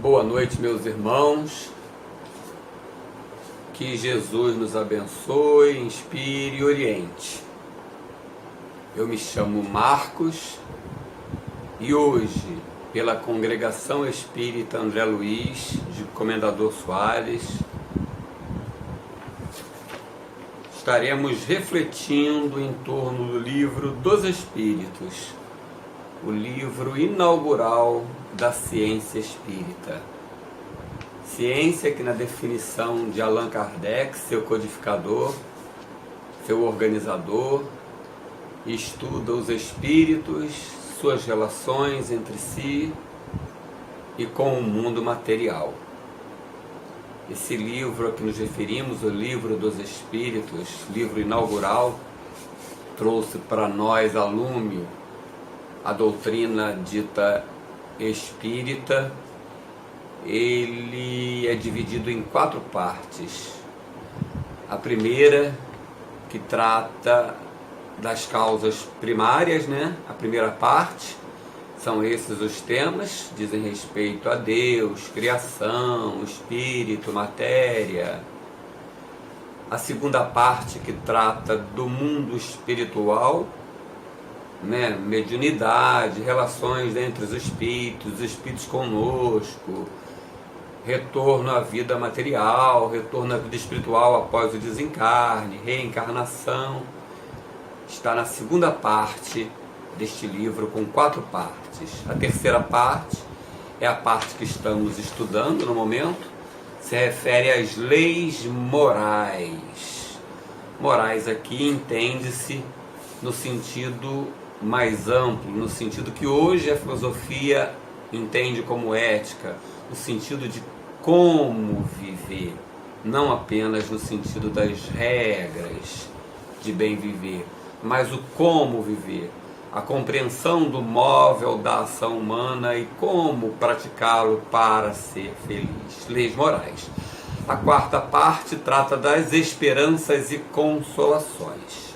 Boa noite, meus irmãos. Que Jesus nos abençoe, inspire e oriente. Eu me chamo Marcos e hoje, pela Congregação Espírita André Luiz, de Comendador Soares, estaremos refletindo em torno do livro dos Espíritos, o livro inaugural da ciência espírita. Ciência que, na definição de Allan Kardec, seu codificador, seu organizador, estuda os espíritos, suas relações entre si e com o mundo material. Esse livro a que nos referimos, o Livro dos Espíritos, livro inaugural, trouxe para nós a lume a doutrina dita espírita. Ele é dividido em 4 partes. A primeira, que trata das causas primárias, A primeira parte, são esses os temas, dizem respeito a Deus, criação, espírito, matéria. A segunda parte, que trata do mundo espiritual, mediunidade, relações entre os espíritos conosco, retorno à vida material, retorno à vida espiritual após o desencarne, reencarnação. Está na segunda parte deste livro, com 4 partes. A terceira parte é a parte que estamos estudando no momento, se refere às leis morais. Morais aqui entende-se no sentido mais amplo, no sentido que hoje a filosofia entende como ética, no sentido de como viver, não apenas no sentido das regras de bem viver, mas o como viver, a compreensão do móvel da ação humana e como praticá-lo para ser feliz. Leis morais. A quarta parte trata das esperanças e consolações.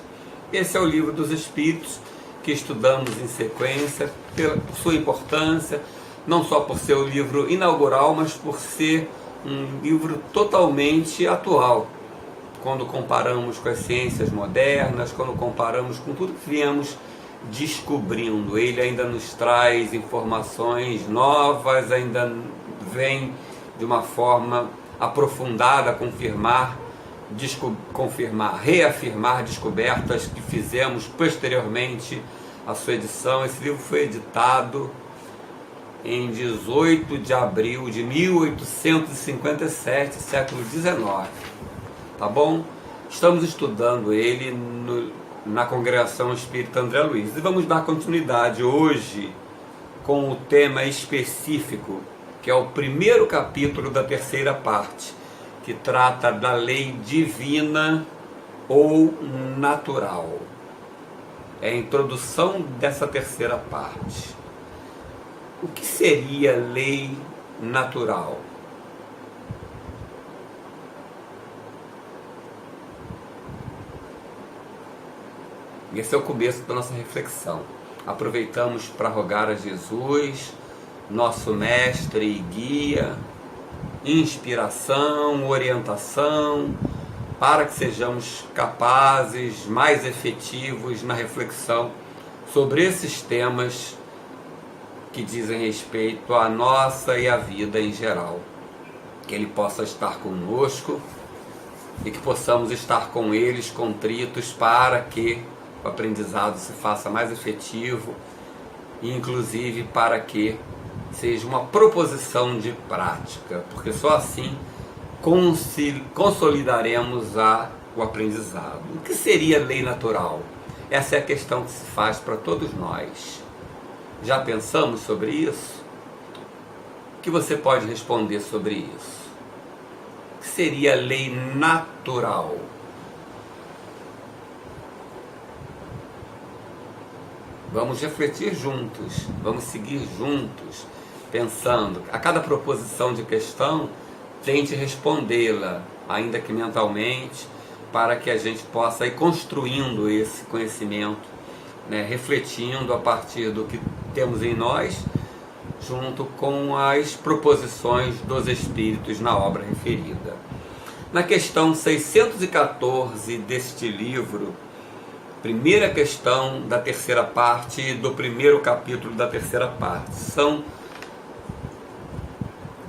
Esse é o Livro dos Espíritos, que estudamos em sequência, por sua importância, não só por ser o livro inaugural, mas por ser um livro totalmente atual, quando comparamos com as ciências modernas, quando comparamos com tudo que viemos descobrindo. Ele ainda nos traz informações novas, ainda vem de uma forma aprofundada reafirmar descobertas que fizemos posteriormente à sua edição. Esse livro foi editado em 18 de abril de 1857, século XIX. Tá bom? Estamos estudando ele na Congregação Espírita André Luiz. E vamos dar continuidade hoje com o tema específico, que é o primeiro capítulo da terceira parte, que trata da lei divina ou natural. É a introdução dessa terceira parte. O que seria lei natural? Esse é o começo da nossa reflexão. Aproveitamos para rogar a Jesus, nosso mestre e guia, inspiração, orientação, para que sejamos capazes, mais efetivos na reflexão sobre esses temas que dizem respeito à nossa e à vida em geral. Que Ele possa estar conosco e que possamos estar com eles contritos para que o aprendizado se faça mais efetivo e inclusive para que seja uma proposição de prática, porque só assim consolidaremos o aprendizado. O que seria lei natural? Essa é a questão que se faz para todos nós. Já pensamos sobre isso? O que você pode responder sobre isso? O que seria lei natural? Vamos refletir juntos, vamos seguir juntos, pensando. A cada proposição de questão, tente respondê-la, ainda que mentalmente, para que a gente possa ir construindo esse conhecimento, refletindo a partir do que temos em nós junto com as proposições dos espíritos na obra referida. Na questão 614 deste livro, primeira questão da terceira parte do primeiro capítulo da terceira parte. São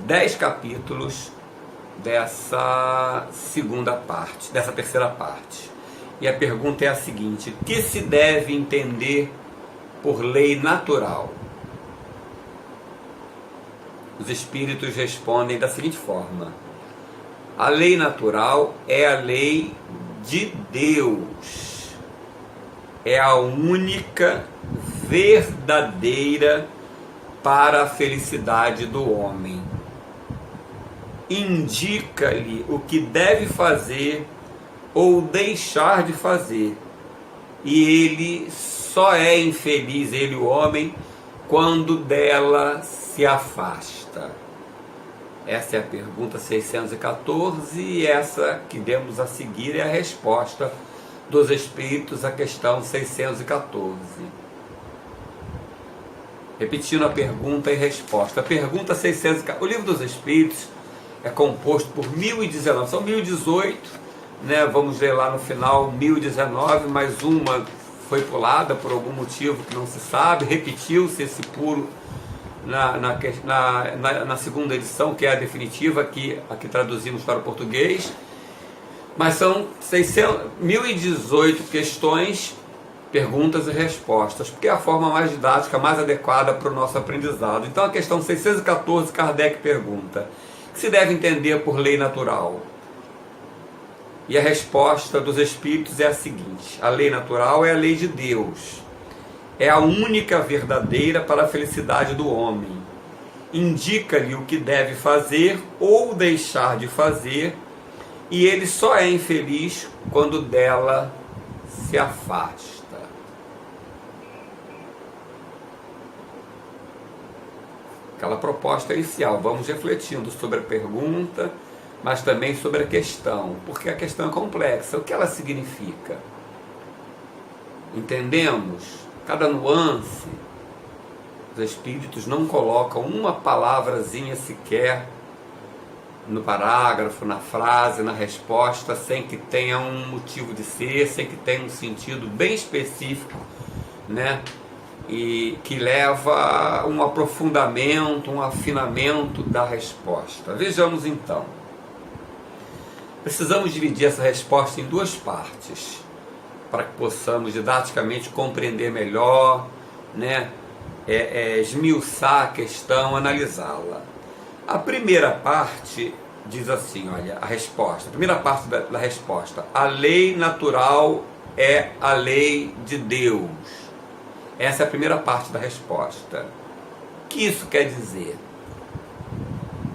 10 capítulos dessa segunda parte, dessa terceira parte. E a pergunta é a seguinte: o que se deve entender por lei natural? Os espíritos respondem da seguinte forma: a lei natural é a lei de Deus, é a única verdadeira para a felicidade do homem. Indica-lhe o que deve fazer ou deixar de fazer, e ele só é infeliz, ele, o homem, quando dela se afasta. Essa é a pergunta 614, e essa que demos a seguir é a resposta dos espíritos à questão 614. Repetindo a pergunta e resposta. A pergunta 614. O livro dos espíritos é composto por 1019, são 1018, né? Vamos ler lá no final 1019, mas uma foi pulada por algum motivo que não se sabe, repetiu-se esse pulo na segunda edição, que é a definitiva, aqui traduzimos para o português, mas são 1018 questões, perguntas e respostas, porque é a forma mais didática, mais adequada para o nosso aprendizado. Então a questão 614, Kardec pergunta: o que se deve entender por lei natural? E a resposta dos espíritos é a seguinte: a lei natural é a lei de Deus, é a única verdadeira para a felicidade do homem. Indica-lhe o que deve fazer ou deixar de fazer, e ele só é infeliz quando dela se afasta. Aquela proposta inicial. Vamos refletindo sobre a pergunta, mas também sobre a questão, porque a questão é complexa. O que ela significa? Entendemos cada nuance. Os espíritos não colocam uma palavrazinha sequer no parágrafo, na frase, na resposta, sem que tenha um motivo de ser, sem que tenha um sentido bem específico, né? E que leva a um aprofundamento, um afinamento da resposta. Vejamos então. Precisamos dividir essa resposta em duas partes, para que possamos didaticamente compreender melhor, né? Esmiuçar a questão, analisá-la. A primeira parte diz assim, olha, a resposta, a primeira parte da resposta: a lei natural é a lei de Deus. Essa é a primeira parte da resposta. O que isso quer dizer?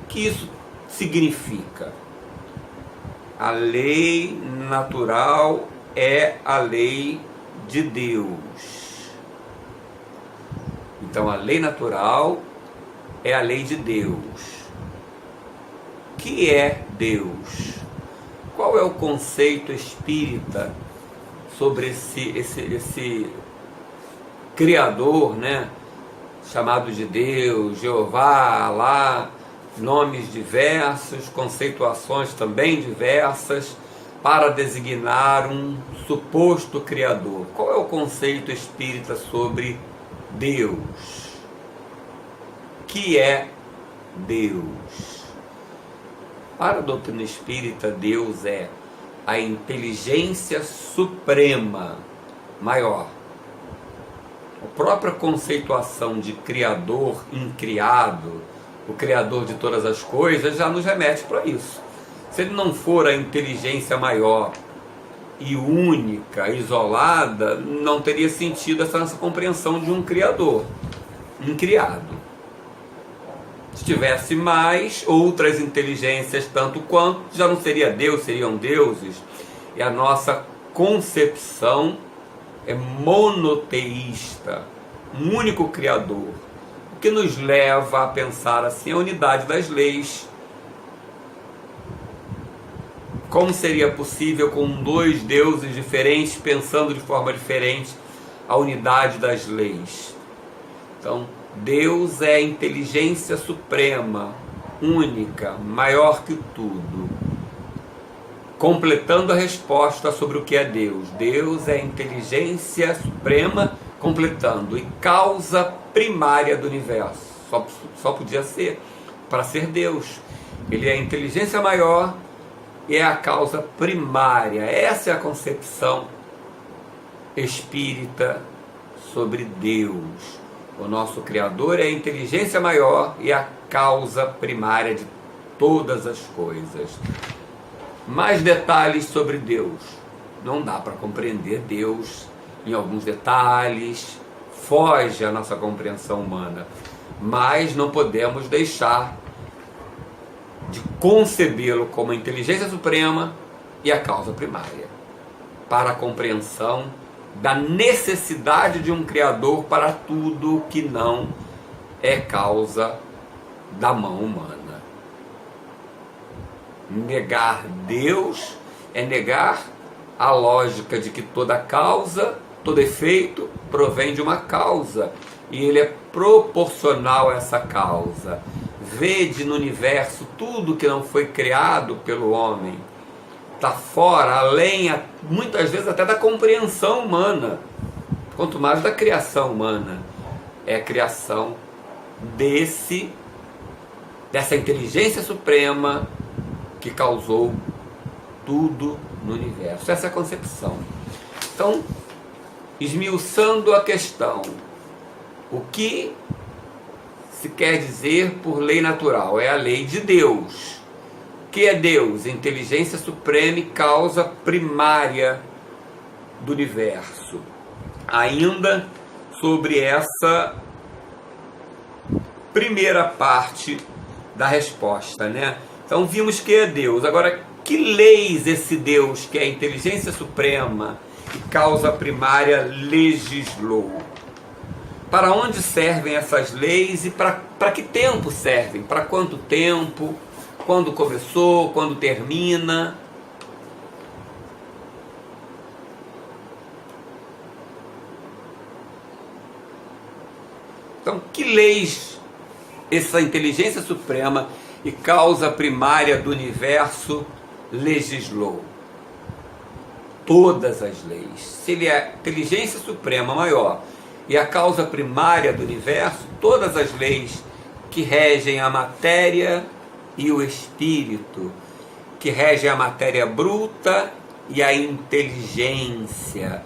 O que isso significa? A lei natural é a lei de Deus. Então a lei natural é a lei de Deus. O que é Deus? Qual é o conceito espírita sobre esse Criador, né? Chamado de Deus, Jeová, Alá, nomes diversos, conceituações também diversas, para designar um suposto Criador. Qual é o conceito espírita sobre Deus? O que é Deus? Para a doutrina espírita, Deus é a inteligência suprema, maior. A própria conceituação de Criador, incriado, o Criador de todas as coisas, já nos remete para isso. Se ele não for a inteligência maior e única, isolada, não teria sentido essa nossa compreensão de um Criador, um criado. Se tivesse mais outras inteligências, tanto quanto, já não seria Deus, seriam deuses. E a nossa concepção é monoteísta, um único Criador, o que nos leva a pensar assim a unidade das leis. Como seria possível, com dois deuses diferentes, pensando de forma diferente, a unidade das leis? Então, Deus é a inteligência suprema, única, maior que tudo. Completando a resposta sobre o que é Deus. Deus é a inteligência suprema, completando, e causa primária do universo. Só podia ser para ser Deus. Ele é a inteligência maior e é a causa primária. Essa é a concepção espírita sobre Deus. O nosso Criador é a inteligência maior e a causa primária de todas as coisas. Mais detalhes sobre Deus. Não dá para compreender Deus em alguns detalhes, foge à nossa compreensão humana. Mas não podemos deixar de concebê-lo como a inteligência suprema e a causa primária, para a compreensão da necessidade de um Criador para tudo que não é causa da mão humana. Negar Deus é negar a lógica de que toda causa, todo efeito provém de uma causa e ele é proporcional a essa causa. Vede no universo tudo que não foi criado pelo homem. Está fora, além, muitas vezes até da compreensão humana, quanto mais da criação humana. É a criação dessa inteligência suprema que causou tudo no universo. Essa é a concepção. Então, esmiuçando a questão, o que se quer dizer por lei natural? É a lei de Deus. O que é Deus? Inteligência suprema e causa primária do universo. Ainda sobre essa primeira parte da resposta, né? Então vimos que é Deus. Agora, que leis esse Deus, que é a inteligência suprema e causa primária, legislou? Para onde servem essas leis e para que tempo servem? Para quanto tempo? Quando começou? Quando termina? Então, que leis essa inteligência suprema e causa primária do universo legislou? Todas as leis. Se ele é a inteligência suprema maior e a causa primária do universo, todas as leis que regem a matéria e o espírito, que regem a matéria bruta e a inteligência,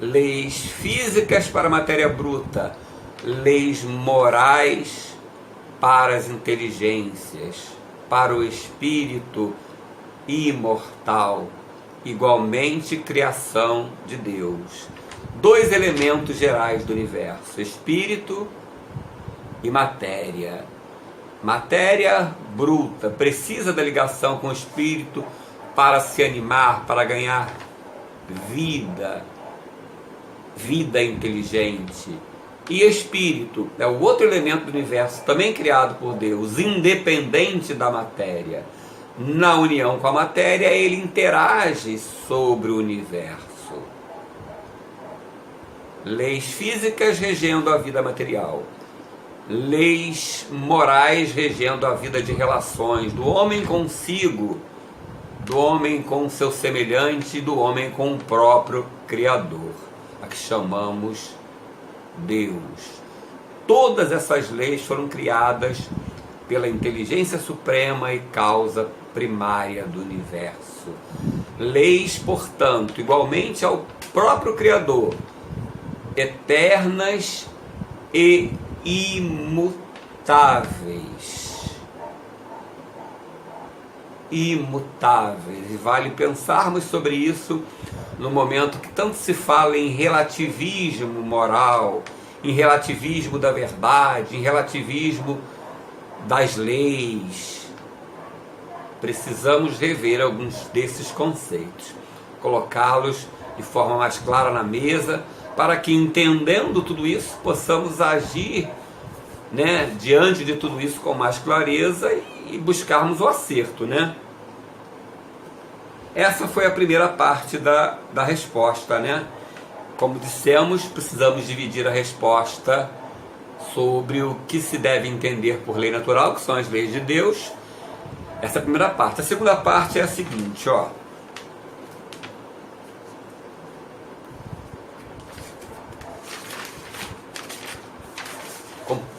leis físicas para a matéria bruta, leis morais para as inteligências, para o espírito imortal, igualmente criação de Deus. Dois elementos gerais do universo, espírito e matéria. Matéria bruta precisa da ligação com o espírito para se animar, para ganhar vida inteligente. E espírito é o outro elemento do universo, também criado por Deus, independente da matéria. Na união com a matéria, ele interage sobre o universo. Leis físicas regendo a vida material. Leis morais regendo a vida de relações do homem consigo, do homem com seu semelhante e do homem com o próprio Criador, a que chamamos Deus. Todas essas leis foram criadas pela inteligência suprema e causa primária do universo. Leis, portanto, igualmente ao próprio Criador, eternas e imutáveis. Imutáveis. E vale pensarmos sobre isso no momento que tanto se fala em relativismo moral, em relativismo da verdade, em relativismo das leis. Precisamos rever alguns desses conceitos, colocá-los de forma mais clara na mesa, para que, entendendo tudo isso, possamos agir, né, diante de tudo isso com mais clareza e buscarmos o acerto, né? Essa foi a primeira parte da resposta, né? Como dissemos, precisamos dividir a resposta sobre o que se deve entender por lei natural, que são as leis de Deus. Essa é a primeira parte. A segunda parte é a seguinte, ó.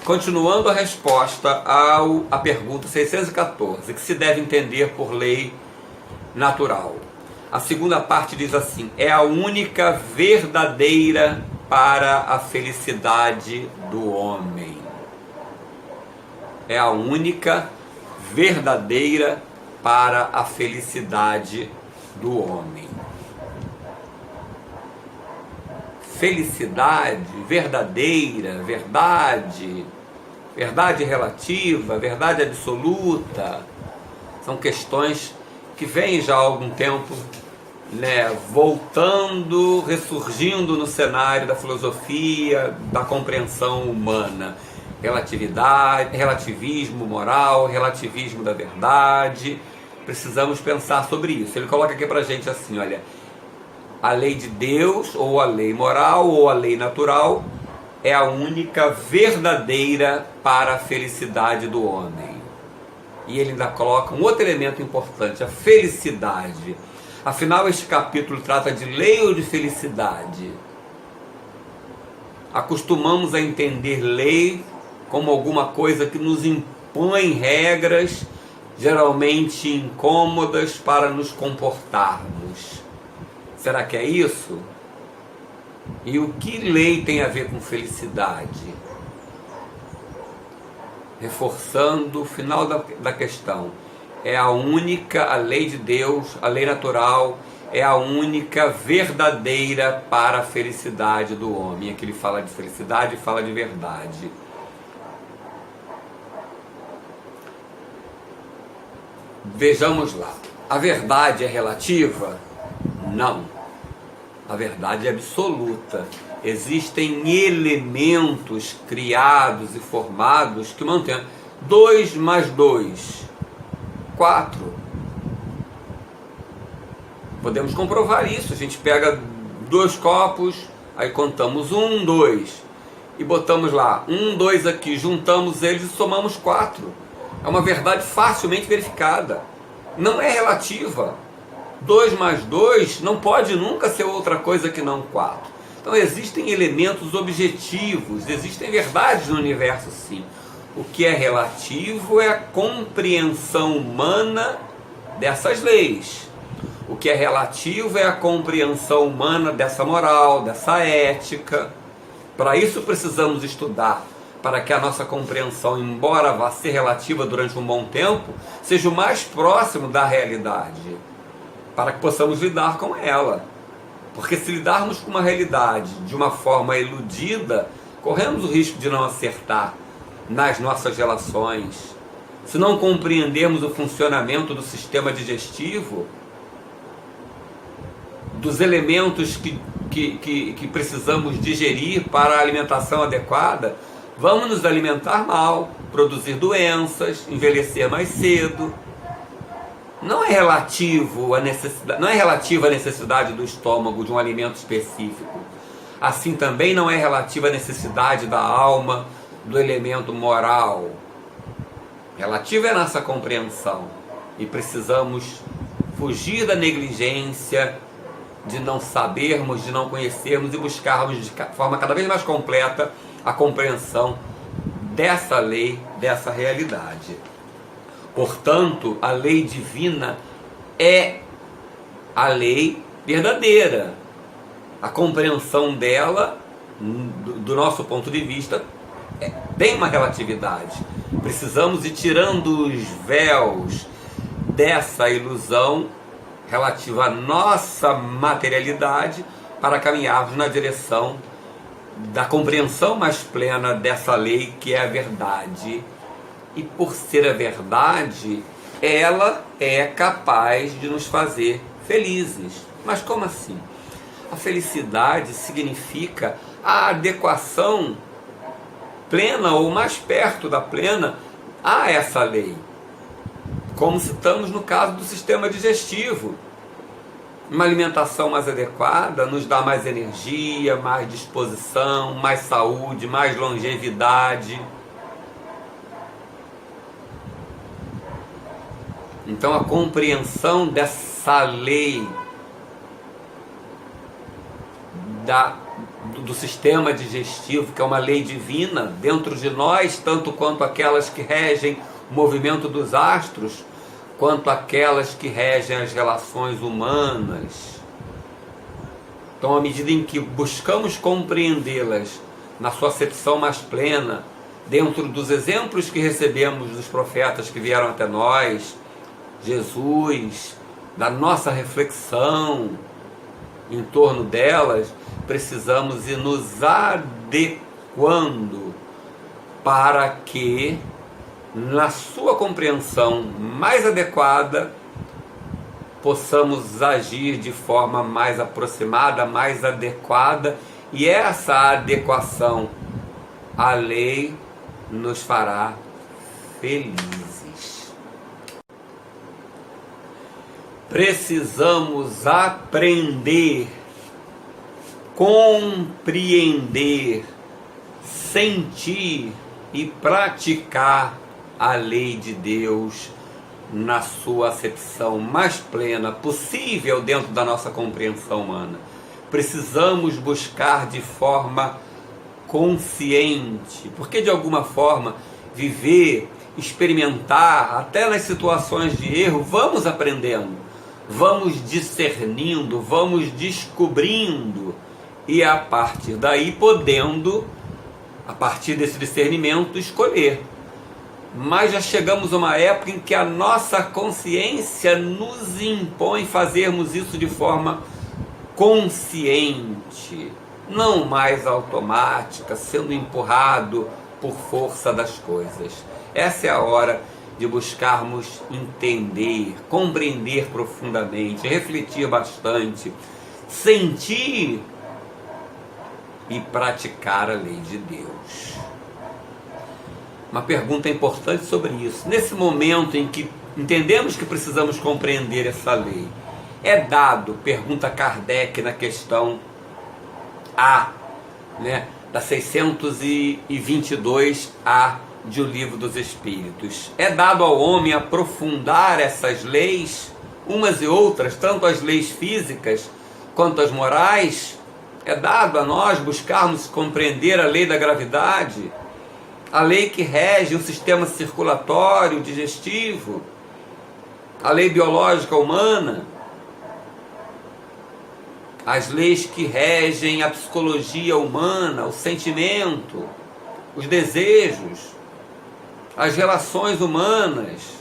Continuando a resposta à pergunta 614, que se deve entender por lei natural. A segunda parte diz assim: é a única verdadeira para a felicidade do homem. É a única verdadeira para a felicidade do homem. Felicidade, verdadeira, verdade relativa, verdade absoluta, são questões que vêm já há algum tempo, né, voltando, ressurgindo no cenário da filosofia, da compreensão humana. Relatividade, relativismo moral, relativismo da verdade. Precisamos pensar sobre isso. Ele coloca aqui pra gente assim, olha, a lei de Deus, ou a lei moral, ou a lei natural, é a única verdadeira para a felicidade do homem. E ele ainda coloca um outro elemento importante, a felicidade. Afinal, este capítulo trata de lei ou de felicidade? Acostumamos a entender lei como alguma coisa que nos impõe regras, geralmente incômodas, para nos comportarmos. Será que é isso? E o que lei tem a ver com felicidade? Reforçando o final da questão. É a única, a lei de Deus, a lei natural, é a única verdadeira para a felicidade do homem. Aqui ele fala de felicidade e fala de verdade. Vejamos lá. A verdade é relativa? Não. A verdade é absoluta. Existem elementos criados e formados que mantêm 2 mais 2, 4. Podemos comprovar isso. A gente pega 2 copos, aí contamos 1, 2 e botamos lá 1, 2 aqui, juntamos eles e somamos 4. É uma verdade facilmente verificada. Não é relativa. 2 mais 2 não pode nunca ser outra coisa que não 4. Então existem elementos objetivos, existem verdades no universo, sim. O que é relativo é a compreensão humana dessas leis. O que é relativo é a compreensão humana dessa moral, dessa ética. Para isso precisamos estudar, para que a nossa compreensão, embora vá ser relativa durante um bom tempo, seja o mais próximo da realidade, para que possamos lidar com ela. Porque se lidarmos com uma realidade de uma forma iludida, corremos o risco de não acertar nas nossas relações. Se não compreendermos o funcionamento do sistema digestivo, dos elementos que precisamos digerir para a alimentação adequada, vamos nos alimentar mal, produzir doenças, envelhecer mais cedo. Não é relativa a necessidade do estômago de um alimento específico. Assim também não é relativa a necessidade da alma do elemento moral. Relativa é a nossa compreensão. E precisamos fugir da negligência, de não sabermos, de não conhecermos e buscarmos de forma cada vez mais completa a compreensão dessa lei, dessa realidade. Portanto, a lei divina é a lei verdadeira. A compreensão dela, do nosso ponto de vista, tem uma relatividade. Precisamos ir tirando os véus dessa ilusão relativa à nossa materialidade para caminharmos na direção da compreensão mais plena dessa lei que é a verdade. E por ser a verdade, ela é capaz de nos fazer felizes. Mas como assim? A felicidade significa a adequação plena ou mais perto da plena a essa lei. Como citamos no caso do sistema digestivo. Uma alimentação mais adequada nos dá mais energia, mais disposição, mais saúde, mais longevidade. Então a compreensão dessa lei do sistema digestivo, que é uma lei divina dentro de nós, tanto quanto aquelas que regem o movimento dos astros, quanto aquelas que regem as relações humanas. Então, à medida em que buscamos compreendê-las na sua acepção mais plena, dentro dos exemplos que recebemos dos profetas que vieram até nós, Jesus, da nossa reflexão em torno delas, precisamos ir nos adequando para que, na sua compreensão mais adequada, possamos agir de forma mais aproximada, mais adequada, e essa adequação à lei nos fará felizes. Precisamos aprender, compreender, sentir e praticar a lei de Deus na sua acepção mais plena possível dentro da nossa compreensão humana. Precisamos buscar de forma consciente, porque de alguma forma viver, experimentar, até nas situações de erro, vamos aprendendo, vamos discernindo, vamos descobrindo, e a partir daí podendo, a partir desse discernimento, escolher. Mas já chegamos a uma época em que a nossa consciência nos impõe fazermos isso de forma consciente, não mais automática, sendo empurrado por força das coisas. Essa é a hora de buscarmos entender, compreender profundamente, refletir bastante, sentir e praticar a lei de Deus. Uma pergunta importante sobre isso. Nesse momento em que entendemos que precisamos compreender essa lei, é dado, pergunta Kardec na questão A, da 622A de O Livro dos Espíritos, é dado ao homem aprofundar essas leis, umas e outras, tanto as leis físicas quanto as morais? É dado a nós buscarmos compreender a lei da gravidade, a lei que rege o sistema circulatório, digestivo, a lei biológica humana, as leis que regem a psicologia humana, o sentimento, os desejos, as relações humanas,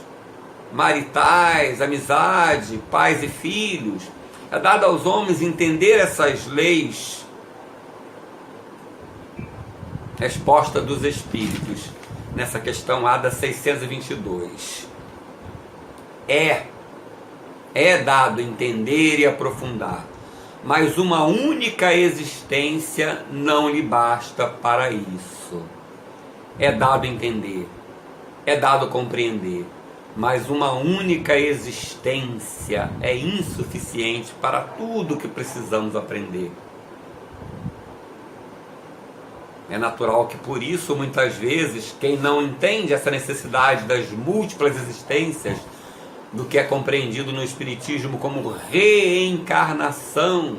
maritais, amizade, pais e filhos. É dado aos homens entender essas leis. Resposta dos Espíritos nessa questão A da 622. É dado entender e aprofundar, mas uma única existência não lhe basta para isso. É dado entender, é dado compreender, mas uma única existência é insuficiente para tudo que precisamos aprender. É natural que por isso, muitas vezes, quem não entende essa necessidade das múltiplas existências, do que é compreendido no Espiritismo como reencarnação,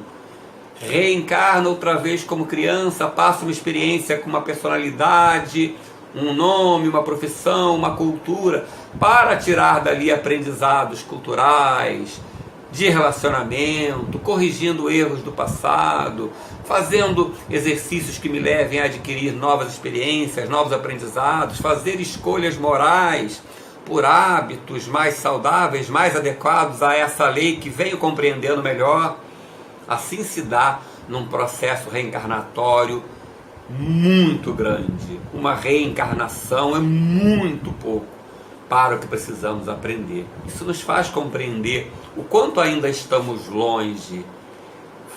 reencarna outra vez como criança, passa uma experiência com uma personalidade, um nome, uma profissão, uma cultura, para tirar dali aprendizados culturais, de relacionamento, corrigindo erros do passado, fazendo exercícios que me levem a adquirir novas experiências, novos aprendizados, fazer escolhas morais por hábitos mais saudáveis, mais adequados a essa lei que venho compreendendo melhor. Assim se dá num processo reencarnatório muito grande. Uma reencarnação é muito pouco para o que precisamos aprender. Isso nos faz compreender o quanto ainda estamos longe,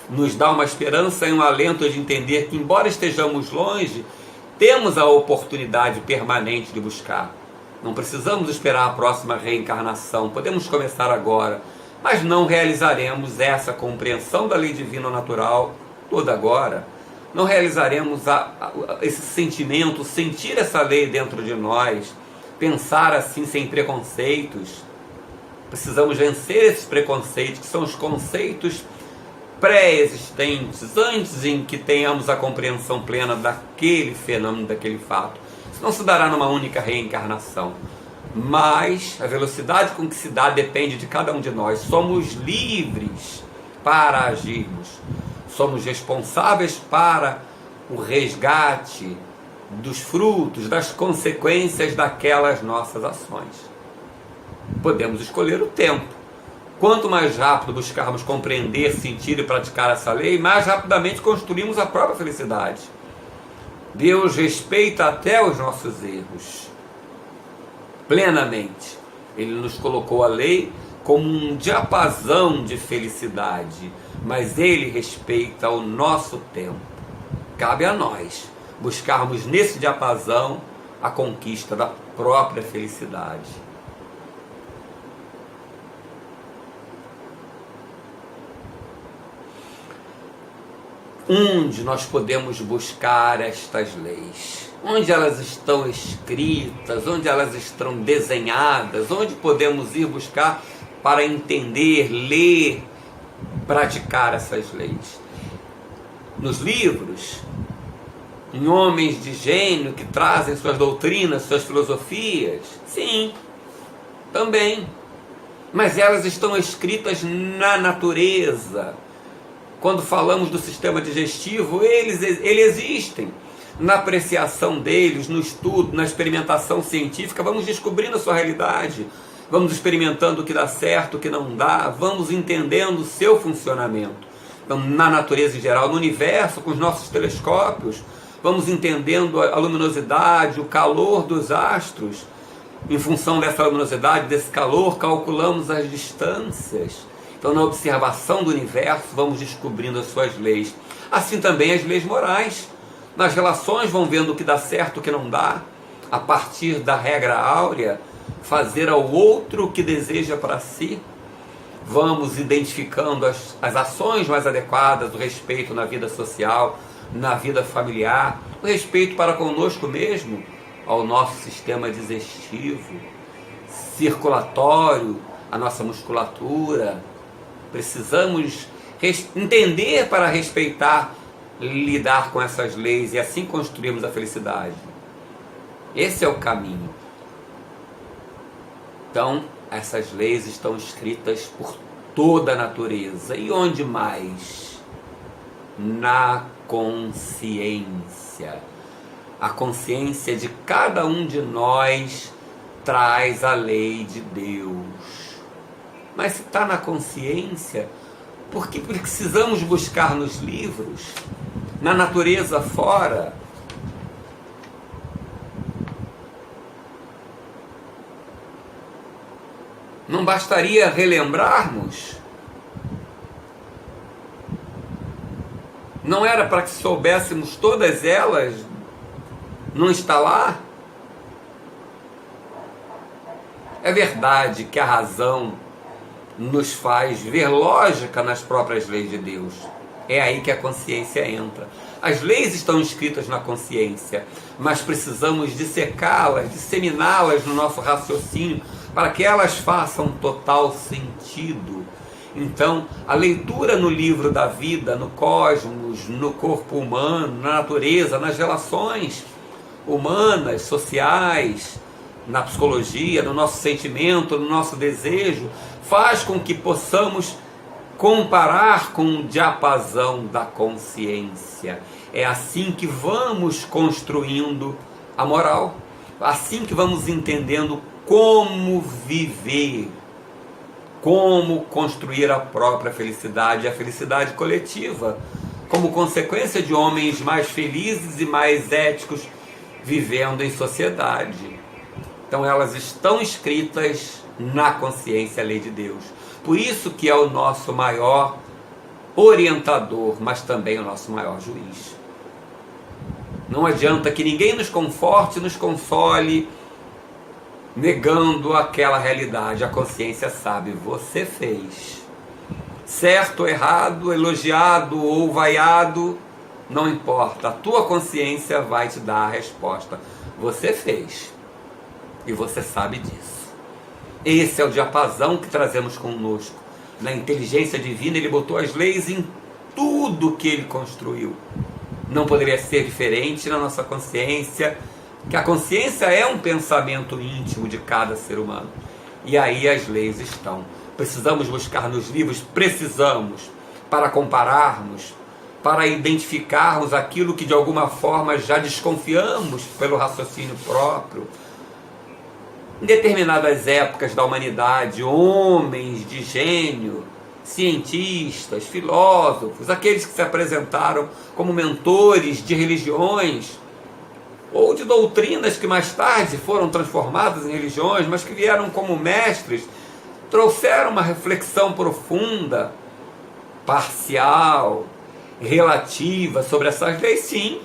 nos dá uma esperança e um alento de entender que, embora estejamos longe, temos a oportunidade permanente de buscar. Não precisamos esperar a próxima reencarnação, podemos começar agora, Mas não realizaremos essa compreensão da lei divina natural toda agora. Não realizaremos esse sentimento, sentir essa lei dentro de nós, pensar assim sem preconceitos. Precisamos vencer esses preconceitos, que são os conceitos pré-existentes, antes em que tenhamos a compreensão plena daquele fenômeno, daquele fato. Isso não se dará numa única reencarnação. Mas a velocidade com que se dá depende de cada um de nós. Somos livres para agirmos. Somos responsáveis para o resgate dos frutos, das consequências daquelas nossas ações. Podemos escolher o tempo. Quanto mais rápido buscarmos compreender, sentir e praticar essa lei, mais rapidamente construímos a própria felicidade. Deus respeita até os nossos erros plenamente. Ele nos colocou a lei como um diapasão de felicidade, mas Ele respeita o nosso tempo. Cabe a nós buscarmos nesse diapasão a conquista da própria felicidade. Onde nós podemos buscar estas leis? Onde elas estão escritas? Onde elas estão desenhadas? Onde podemos ir buscar para entender, ler, praticar essas leis? Nos livros, em homens de gênio que trazem suas doutrinas, suas filosofias? Sim, também. Mas elas estão escritas na natureza. Quando falamos do sistema digestivo, eles existem. Na apreciação deles, no estudo, na experimentação científica, vamos descobrindo a sua realidade. Vamos experimentando o que dá certo, o que não dá. Vamos entendendo o seu funcionamento. Então, na natureza em geral, no universo, com os nossos telescópios, vamos entendendo a luminosidade, o calor dos astros. Em função dessa luminosidade, desse calor, calculamos as distâncias. Então, na observação do universo, vamos descobrindo as suas leis. Assim também as leis morais. Nas relações, vão vendo o que dá certo, o que não dá. A partir da regra áurea, fazer ao outro o que deseja para si. Vamos identificando as ações mais adequadas, o respeito na vida social, na vida familiar, o respeito para conosco mesmo, ao nosso sistema digestivo, circulatório, a nossa musculatura. Precisamos entender para respeitar, lidar com essas leis e assim construirmos a felicidade. Esse é o caminho. Então, essas leis estão escritas por toda a natureza. E onde mais? Na consciência. A consciência de cada um de nós traz a lei de Deus. Mas se está na consciência, por que precisamos buscar nos livros, na natureza fora? Não bastaria relembrarmos? Não era para que soubéssemos todas elas? Não está lá? É verdade que a razão nos faz ver lógica nas próprias leis de Deus. É aí que a consciência entra. As leis estão escritas na consciência, mas precisamos dissecá-las, disseminá-las no nosso raciocínio, para que elas façam total sentido. Então, a leitura no livro da vida, no cosmos, no corpo humano, na natureza, nas relações humanas, sociais, na psicologia, no nosso sentimento, no nosso desejo, faz com que possamos comparar com o diapasão da consciência. É assim que vamos construindo a moral, assim que vamos entendendo como viver, como construir a própria felicidade, a felicidade coletiva, como consequência de homens mais felizes e mais éticos vivendo em sociedade. Então elas estão escritas na consciência, a lei de Deus. Por isso que é o nosso maior orientador, mas também o nosso maior juiz. Não adianta que ninguém nos conforte, nos console, negando aquela realidade. A consciência sabe, você fez. Certo ou errado, elogiado ou vaiado, não importa. A tua consciência vai te dar a resposta. Você fez. E você sabe disso. Esse é o diapasão que trazemos conosco. Na inteligência divina, ele botou as leis em tudo que ele construiu. Não poderia ser diferente na nossa consciência, que a consciência é um pensamento íntimo de cada ser humano. E aí as leis estão. Precisamos buscar nos livros, precisamos, para compararmos, para identificarmos aquilo que de alguma forma já desconfiamos pelo raciocínio próprio. Em determinadas épocas da humanidade, homens de gênio, cientistas, filósofos, aqueles que se apresentaram como mentores de religiões ou de doutrinas que mais tarde foram transformadas em religiões, mas que vieram como mestres, trouxeram uma reflexão profunda, parcial, relativa sobre essas leis. Sim,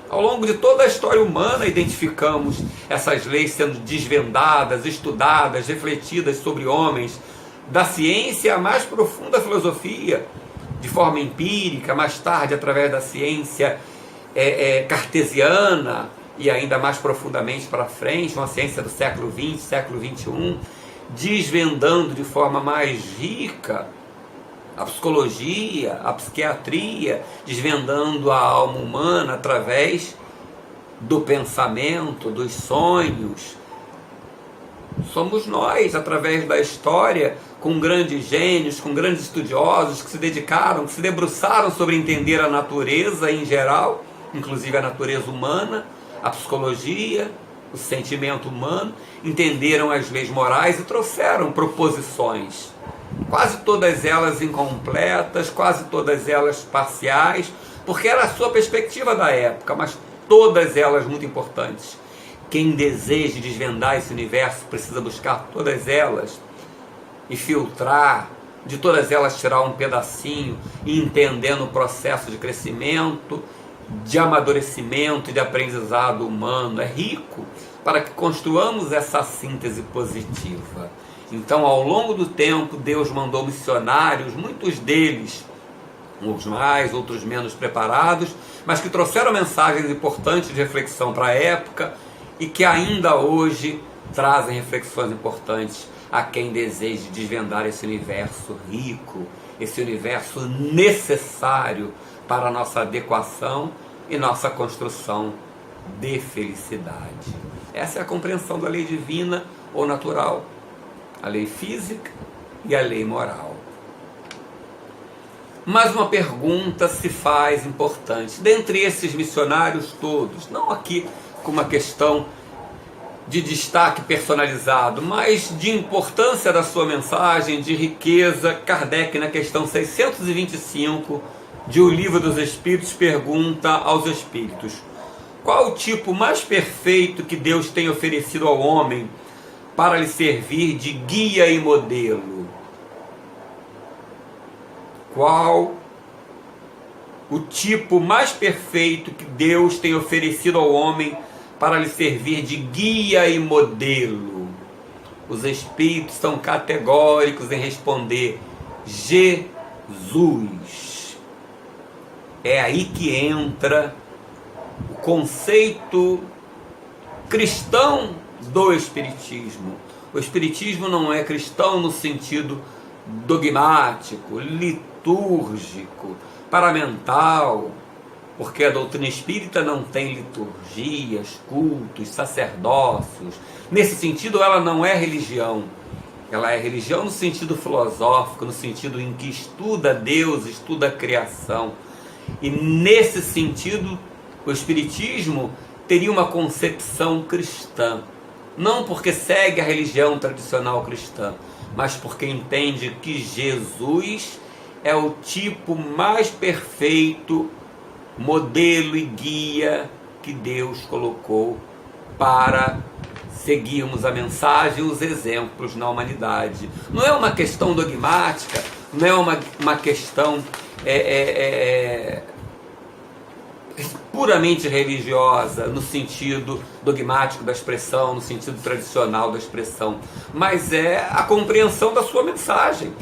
ao longo de toda a história humana identificamos essas leis sendo desvendadas, estudadas, refletidas sobre homens da ciência à mais profunda filosofia, de forma empírica, mais tarde através da ciência cartesiana e ainda mais profundamente para frente, uma ciência do século XX, século XXI, desvendando de forma mais rica a psicologia, a psiquiatria, desvendando a alma humana através do pensamento, dos sonhos. Somos nós, através da história, com grandes gênios, com grandes estudiosos que se dedicaram, que se debruçaram sobre entender a natureza em geral, inclusive a natureza humana, a psicologia, o sentimento humano, entenderam as leis morais e trouxeram proposições. Quase todas elas incompletas, quase todas elas parciais, porque era a sua perspectiva da época, mas todas elas muito importantes. Quem deseja desvendar esse universo precisa buscar todas elas e filtrar, de todas elas tirar um pedacinho e entendendo o processo de crescimento, de amadurecimento e de aprendizado humano. É rico para que construamos essa síntese positiva. Então, ao longo do tempo, Deus mandou missionários, muitos deles, uns mais, outros menos preparados, mas que trouxeram mensagens importantes de reflexão para a época e que ainda hoje trazem reflexões importantes a quem deseje desvendar esse universo rico, esse universo necessário para a nossa adequação e nossa construção de felicidade. Essa é a compreensão da lei divina ou natural, a lei física e a lei moral. Mas uma pergunta se faz importante. Dentre esses missionários todos, não aqui com uma questão de destaque personalizado, mas de importância da sua mensagem, de riqueza, Kardec, na questão 625 de O Livro dos Espíritos, pergunta aos espíritos: qual o tipo mais perfeito que Deus tem oferecido ao homem para lhe servir de guia e modelo? Qual o tipo mais perfeito que Deus tem oferecido ao homem para lhe servir de guia e modelo? Os espíritos são categóricos em responder: Jesus. É aí que entra o conceito cristão do Espiritismo. O Espiritismo não é cristão no sentido dogmático, litúrgico, paramental, porque a doutrina espírita não tem liturgias, cultos, sacerdócios. Nesse sentido, ela não é religião. Ela é religião no sentido filosófico, no sentido em que estuda Deus, estuda a criação. E nesse sentido, o Espiritismo teria uma concepção cristã. Não porque segue a religião tradicional cristã, mas porque entende que Jesus é o tipo mais perfeito, modelo e guia que Deus colocou para seguirmos a mensagem e os exemplos na humanidade. Não é uma questão dogmática, não é uma questão puramente religiosa, no sentido dogmático da expressão, no sentido tradicional da expressão, mas é a compreensão da sua mensagem.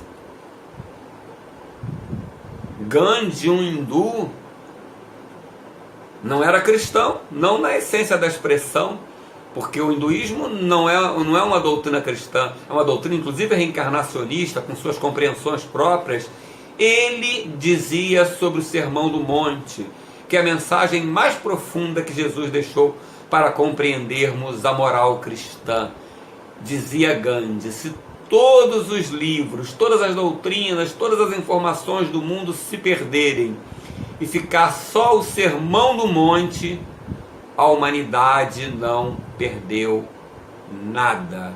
Gandhi, um hindu, não era cristão, não na essência da expressão, porque o hinduísmo não é uma doutrina cristã, é uma doutrina inclusive reencarnacionista, com suas compreensões próprias. Ele dizia sobre o Sermão do Monte, que é a mensagem mais profunda que Jesus deixou para compreendermos a moral cristã. Dizia Gandhi: se todos os livros, todas as doutrinas, todas as informações do mundo se perderem e ficar só o Sermão do Monte, a humanidade não perdeu nada.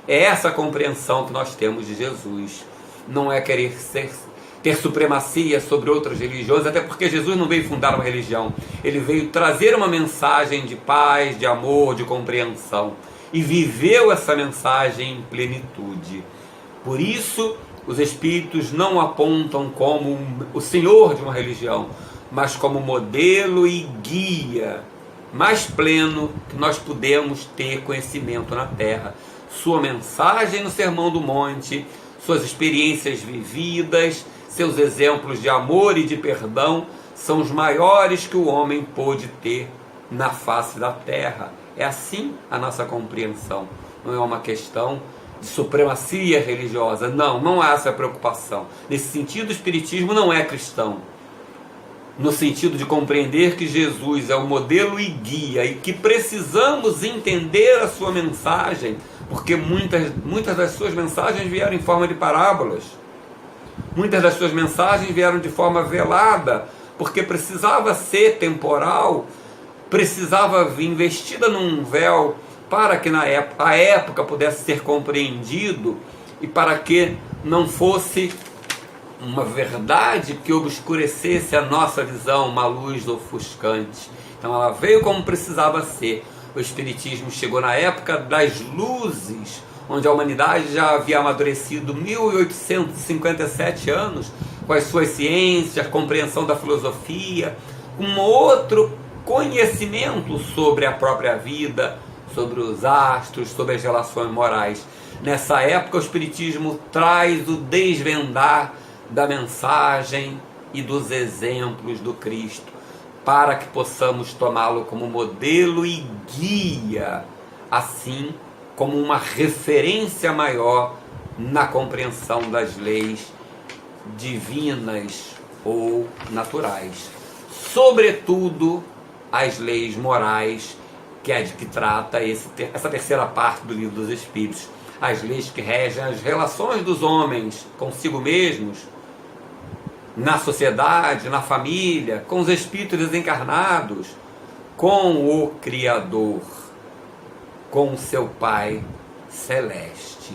É essa a compreensão que nós temos de Jesus. Não é querer ter supremacia sobre outras religiões, até porque Jesus não veio fundar uma religião. Ele veio trazer uma mensagem de paz, de amor, de compreensão. E viveu essa mensagem em plenitude. Por isso, os espíritos não apontam como o senhor de uma religião, mas como modelo e guia mais pleno que nós podemos ter conhecimento na Terra. Sua mensagem no Sermão do Monte, suas experiências vividas, seus exemplos de amor e de perdão são os maiores que o homem pôde ter na face da Terra. É assim a nossa compreensão. Não é uma questão de supremacia religiosa. Não há essa preocupação. Nesse sentido, o Espiritismo não é cristão. No sentido de compreender que Jesus é o modelo e guia e que precisamos entender a sua mensagem, porque muitas das suas mensagens vieram em forma de parábolas. Muitas das suas mensagens vieram de forma velada, porque precisava ser temporal, precisava vir investida num véu para que a época pudesse ser compreendido e para que não fosse uma verdade que obscurecesse a nossa visão, uma luz ofuscante. Então ela veio como precisava ser. O Espiritismo chegou na época das luzes, onde a humanidade já havia amadurecido 1857 anos, com as suas ciências, a compreensão da filosofia, um outro conhecimento sobre a própria vida, sobre os astros, sobre as relações morais. Nessa época, o Espiritismo traz o desvendar da mensagem e dos exemplos do Cristo, para que possamos tomá-lo como modelo e guia, assim como uma referência maior na compreensão das leis divinas ou naturais. Sobretudo, as leis morais, que é de que trata essa terceira parte do Livro dos Espíritos. As leis que regem as relações dos homens consigo mesmos, na sociedade, na família, com os espíritos desencarnados, com o Criador, com o seu Pai Celeste.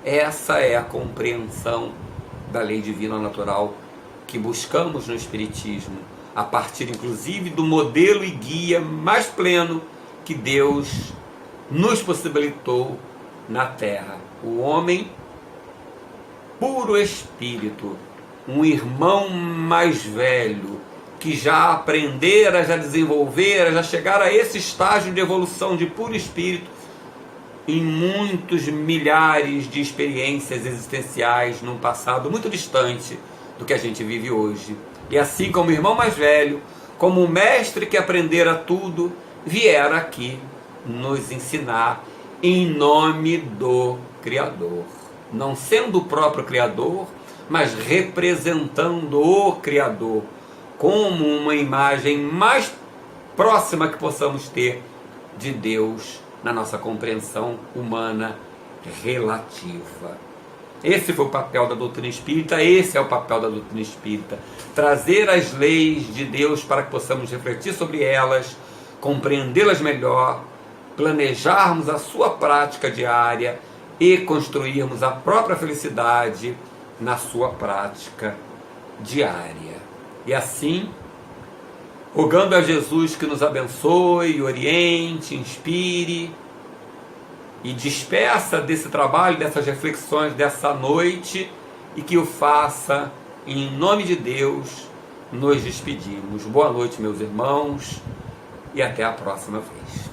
Essa é a compreensão da lei divina natural que buscamos no Espiritismo, a partir inclusive do modelo e guia mais pleno que Deus nos possibilitou na Terra. O homem puro espírito, um irmão mais velho, que já aprendera, já desenvolvera, já chegara a esse estágio de evolução de puro espírito em muitos milhares de experiências existenciais num passado muito distante do que a gente vive hoje. E assim como o irmão mais velho, como o mestre que aprendera tudo, viera aqui nos ensinar em nome do Criador. Não sendo o próprio Criador, mas representando o Criador, como uma imagem mais próxima que possamos ter de Deus na nossa compreensão humana relativa. Esse foi o papel da doutrina espírita, esse é o papel da doutrina espírita. Trazer as leis de Deus para que possamos refletir sobre elas, compreendê-las melhor, planejarmos a sua prática diária e construirmos a própria felicidade na sua prática diária. E assim, rogando a Jesus que nos abençoe, oriente, inspire e despeça desse trabalho, dessas reflexões dessa noite, e que o faça em nome de Deus, nos despedimos. Boa noite, meus irmãos, e até a próxima vez.